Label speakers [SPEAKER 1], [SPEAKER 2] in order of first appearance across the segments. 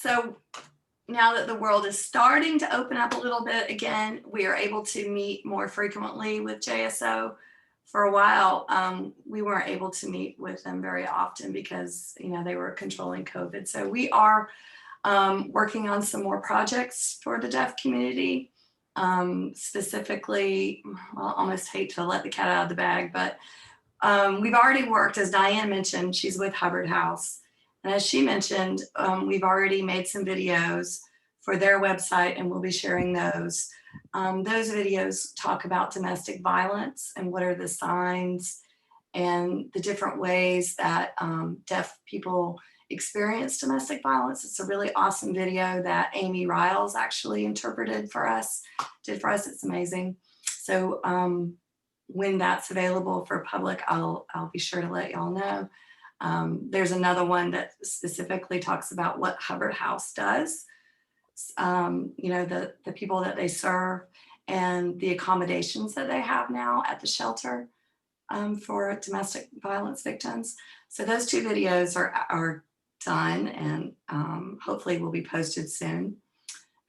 [SPEAKER 1] So now that the world is starting to open up a little bit again, we are able to meet more frequently with JSO. For a while, we weren't able to meet with them very often because, they were controlling COVID. So we are working on some more projects for the deaf community. Specifically, well, I almost hate to let the cat out of the bag, but we've already worked, as Diane mentioned, she's with Hubbard House. And as she mentioned, we've already made some videos for their website, and we'll be sharing those. Those videos talk about domestic violence and what are the signs and the different ways that deaf people experience domestic violence. It's a really awesome video that Amy Riles actually did for us. It's amazing. So when that's available for public, I'll be sure to let y'all know. There's another one that specifically talks about what Hubbard House does, the people that they serve and the accommodations that they have now at the shelter for domestic violence victims. So those two videos are done and hopefully will be posted soon.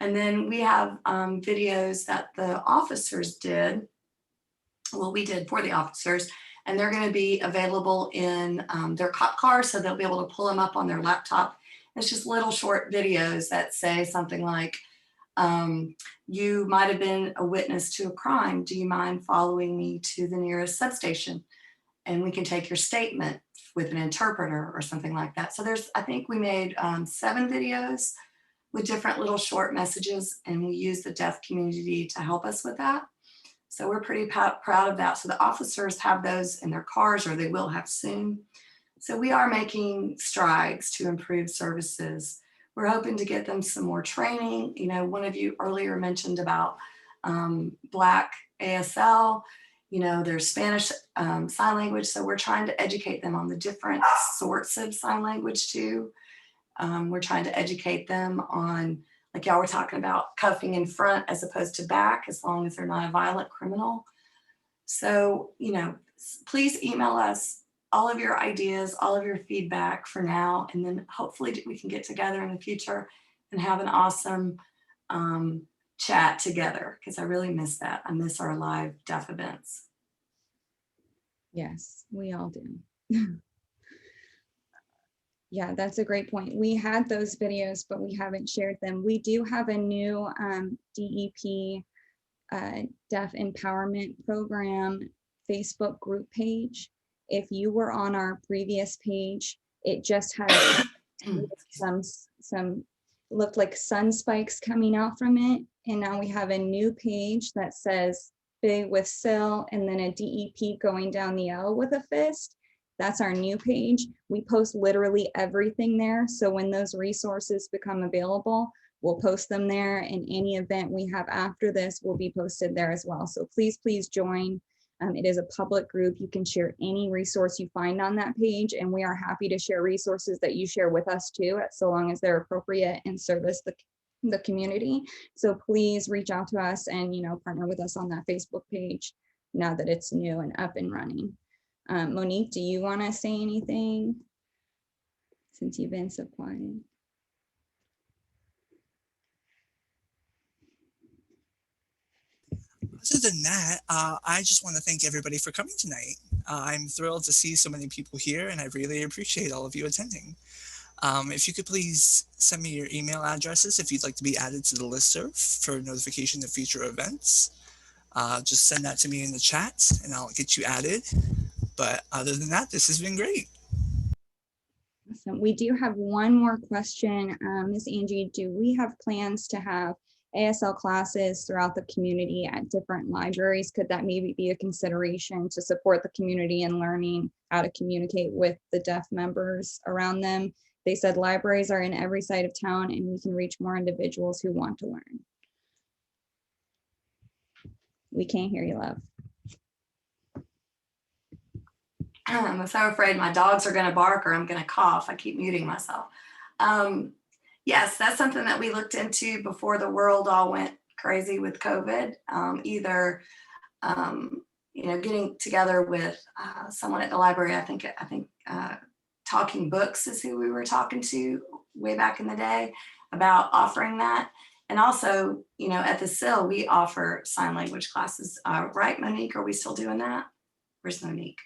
[SPEAKER 1] And then we have videos that the officers did. Well, we did for the officers, and they're going to be available in their cop car, so they'll be able to pull them up on their laptop. It's just little short videos that say something like, you might have been a witness to a crime. Do you mind following me to the nearest substation? And we can take your statement with an interpreter or something like that. So I think we made 7 videos with different little short messages, and we use the deaf community to help us with that. So we're pretty proud of that. So the officers have those in their cars, or they will have soon. So we are making strides to improve services. We're hoping to get them some more training. One of you earlier mentioned about Black ASL, there's Spanish sign language. So we're trying to educate them on the different sorts of sign language too. We're trying to educate them on, like y'all were talking about, cuffing in front as opposed to back, as long as they're not a violent criminal. So, please email us all of your ideas, all of your feedback for now, and then hopefully we can get together in the future and have an awesome chat together, because I really miss that. I miss our live deaf events.
[SPEAKER 2] Yes, we all do. Yeah, that's a great point. We had those videos, but we haven't shared them. We do have a new DEP Deaf Empowerment Program Facebook group page. If you were on our previous page, it just had some looked like sun spikes coming out from it. And now we have a new page that says big with CIL and then a DEP going down the L with a fist. That's our new page. We post literally everything there. So when those resources become available, we'll post them there, and any event we have after this will be posted there as well. So please join. It is a public group. You can share any resource you find on that page, and we are happy to share resources that you share with us too, so long as they're appropriate and service the community. So please reach out to us and partner with us on that Facebook page now that it's new and up and running. Monique, do you want to say anything since you've been so quiet?
[SPEAKER 3] Other than that, I just want to thank everybody for coming tonight. I'm thrilled to see so many people here, and I really appreciate all of you attending. If you could please send me your email addresses if you'd like to be added to the listserv for notification of future events. Just send that to me in the chat, and I'll get you added. But other than that, this has been great.
[SPEAKER 2] Awesome. We do have one more question. Ms. Angie, do we have plans to have ASL classes throughout the community at different libraries? Could that maybe be a consideration to support the community in learning how to communicate with the deaf members around them? They said libraries are in every side of town, and we can reach more individuals who want to learn. We can't hear you, love.
[SPEAKER 1] I'm so afraid my dogs are going to bark or I'm going to cough. I keep muting myself. Yes, that's something that we looked into before the world all went crazy with COVID. Either getting together with someone at the library. I think Talking Books is who we were talking to way back in the day, about offering that. And also, you know, at the CIL, we offer sign language classes, right, Monique? Are we still doing that? Where's Monique?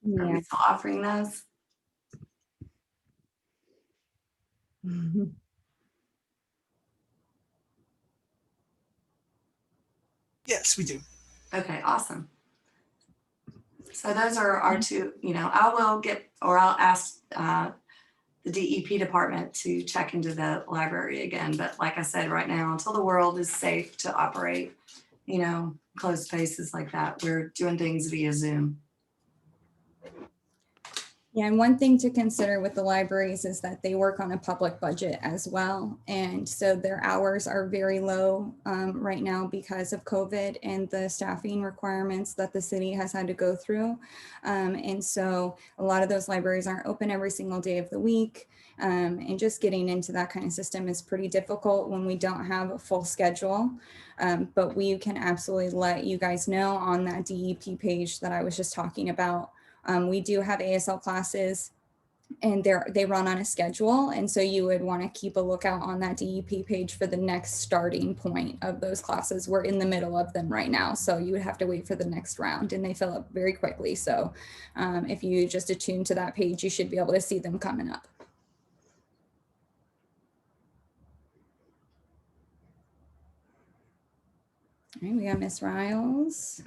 [SPEAKER 1] Are
[SPEAKER 2] Yeah.
[SPEAKER 1] we still offering those?
[SPEAKER 3] Yes, we do.
[SPEAKER 1] Okay, awesome. So those are our two, you know, I will get, or I'll ask the DEP department to check into the library again. But like I said, right now, until the world is safe to operate, you know, closed spaces like that, we're doing things via Zoom.
[SPEAKER 2] Yeah, and one thing to consider with the libraries is that they work on a public budget as well. And so their hours are very low right now because of COVID and the staffing requirements that the city has had to go through. And so a lot of those libraries aren't open every single day of the week. And just getting into that kind of system is pretty difficult when we don't have a full schedule. But we can absolutely let you guys know on that DEP page that I was just talking about. We do have ASL classes and they run on a schedule. And so you would want to keep a lookout on that DEP page for the next starting point of those classes. We're in the middle of them right now. So you would have to wait for the next round and they fill up very quickly. So if you just attune to that page, you should be able to see them coming up. All right, we got Miss Riles.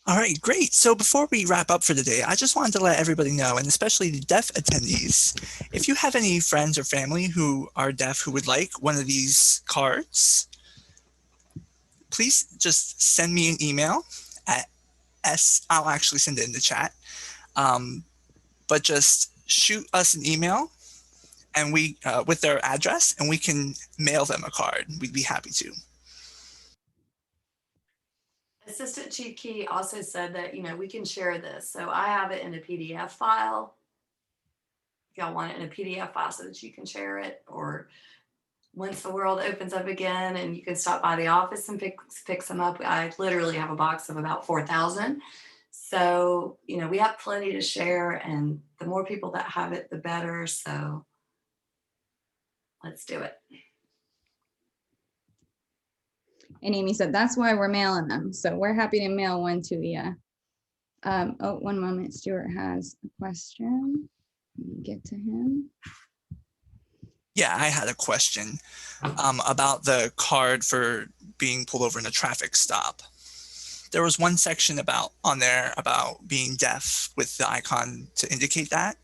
[SPEAKER 3] All right, great. So before we wrap up for the day, I just wanted to let everybody know, and especially the deaf attendees, if you have any friends or family who are deaf who would like one of these cards, please just send me an email at I'll actually send it in the chat, but just shoot us an email and we with their address and we can mail them a card. We'd be happy to.
[SPEAKER 1] Assistant Chief Key also said that, you know, we can share this. So I have it in a PDF file. If y'all want it in a PDF file so that you can share it, or once the world opens up again and you can stop by the office and pick some up. I literally have a box of about 4,000. So, you know, we have plenty to share, and the more people that have it, the better. So let's do it.
[SPEAKER 2] And Amy said, that's why we're mailing them. So we're happy to mail one to you. Oh, one moment. Stuart has a question. Let me get to him.
[SPEAKER 3] Yeah, I had a question about the card for being pulled over in a traffic stop. There was one section on there about being deaf with the icon to indicate that.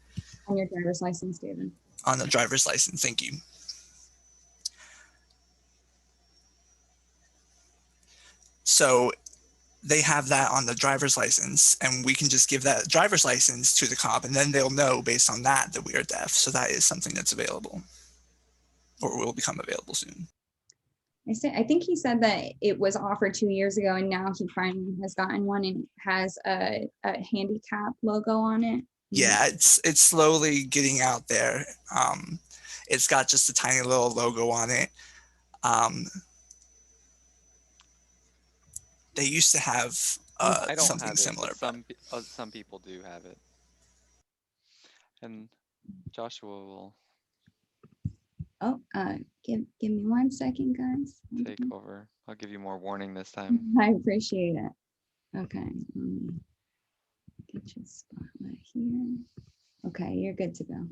[SPEAKER 2] On your driver's license, David.
[SPEAKER 3] On the driver's license, thank you. So they have that on the driver's license, and we can just give that driver's license to the cop, and then they'll know based on that we are deaf. So that is something that's available, or will become available soon.
[SPEAKER 2] I think he said that it was offered 2 years ago, and now he finally has gotten one, and it has a handicap logo on it.
[SPEAKER 3] Yeah, it's slowly getting out there. It's got just a tiny little logo on it. They used to have
[SPEAKER 4] I don't
[SPEAKER 3] something
[SPEAKER 4] have it,
[SPEAKER 3] similar.
[SPEAKER 4] but some people do have it. And Joshua will
[SPEAKER 2] Oh, give me 1 second, guys.
[SPEAKER 4] take over. I'll give you more warning this time.
[SPEAKER 2] I appreciate it. Okay, get your spotlight here. Okay, you're good to go.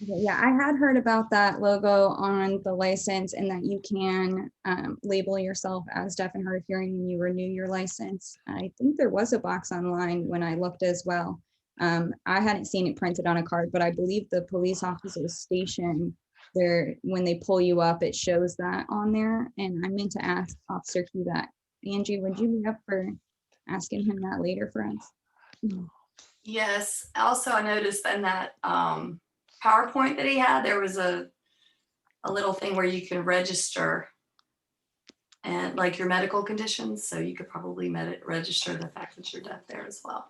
[SPEAKER 2] Okay, yeah, I had heard about that logo on the license, and that you can label yourself as deaf and hard of hearing when you renew your license. I think there was a box online when I looked as well. I hadn't seen it printed on a card, but I believe the police officer's station there, when they pull you up, it shows that on there. And I meant to ask Officer Key that. Angie, would you be up for asking him that later for us?
[SPEAKER 1] Yes. Also, I noticed in that PowerPoint that he had, there was a little thing where you can register and like your medical conditions. So you could probably register the fact that you're deaf there as well.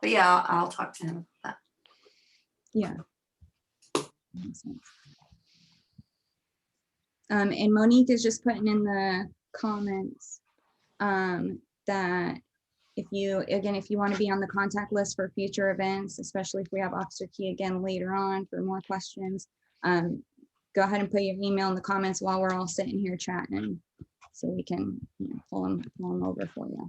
[SPEAKER 1] But yeah, I'll talk to him about that.
[SPEAKER 2] Yeah. Makes sense. And Monique is just putting in the comments that if you want to be on the contact list for future events, especially if we have Officer Key again later on for more questions, go ahead and put your email in the comments while we're all sitting here chatting, so we can pull them over for you.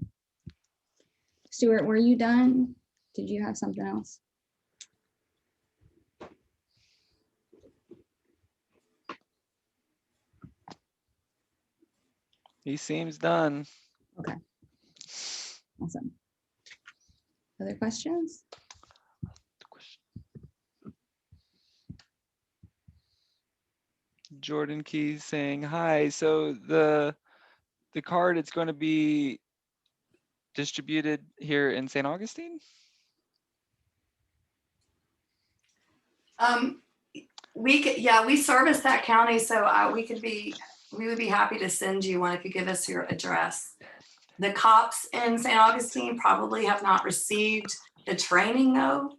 [SPEAKER 2] Stuart, were you done? Did you have something else?
[SPEAKER 4] He seems done.
[SPEAKER 2] Okay. Awesome. Other questions?
[SPEAKER 4] Jordan Keys saying hi. So the card, it's going to be distributed here in St. Augustine?
[SPEAKER 1] We service that county, so we would be happy to send you one if you give us your address. The cops in St. Augustine probably have not received the training though.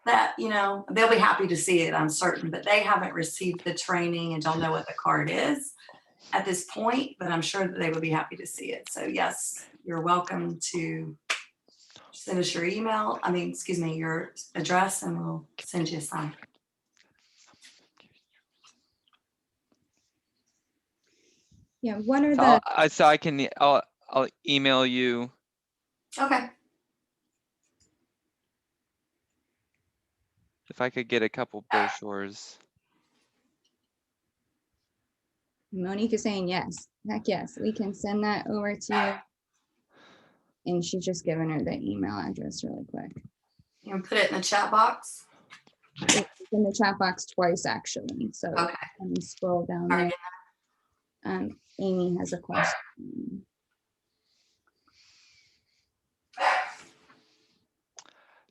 [SPEAKER 1] That, they'll be happy to see it, I'm certain, but they haven't received the training and don't know what the card is at this point, but I'm sure that they would be happy to see it. So yes, you're welcome to send us your email, your address, and we'll send you a sign.
[SPEAKER 2] Yeah, what are the...
[SPEAKER 4] I'll email you.
[SPEAKER 1] Okay.
[SPEAKER 4] If I could get a couple brochures.
[SPEAKER 2] Monique is saying yes. Heck yes, we can send that over to you. And she's just given her the email address really quick.
[SPEAKER 1] You can put it in the chat box.
[SPEAKER 2] It's in the chat box twice actually. So
[SPEAKER 1] okay.
[SPEAKER 2] Let me scroll down there. Amy has a question.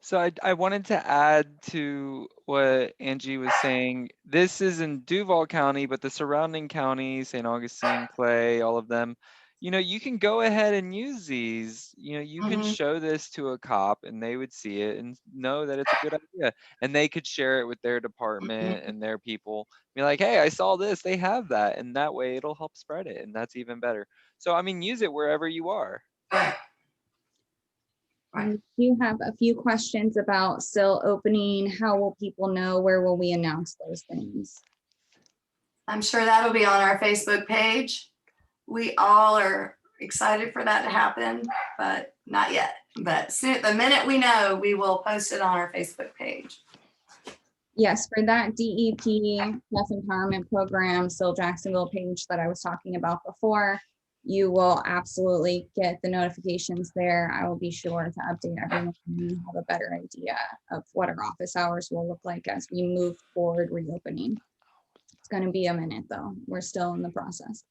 [SPEAKER 4] So I wanted to add to what Angie was saying. This is in Duval County, but the surrounding counties, St. Augustine, Clay, all of them, you can go ahead and use these. You can show this to a cop and they would see it and know that it's a good idea. And they could share it with their department and their people. Be like, hey, I saw this, they have that. And that way it'll help spread it. And that's even better. So, use it wherever you are.
[SPEAKER 2] We do have a few questions about CIL opening. How will people know? Where will we announce those things?
[SPEAKER 1] I'm sure that'll be on our Facebook page. We all are excited for that to happen, but not yet. But soon, the minute we know, we will post it on our Facebook page.
[SPEAKER 2] Yes, for that DEP Deaf Empowerment Program, CIL Jacksonville page that I was talking about before, you will absolutely get the notifications there. I will be sure to update everyone and have a better idea of what our office hours will look like as we move forward reopening. It's going to be a minute though. We're still in the process.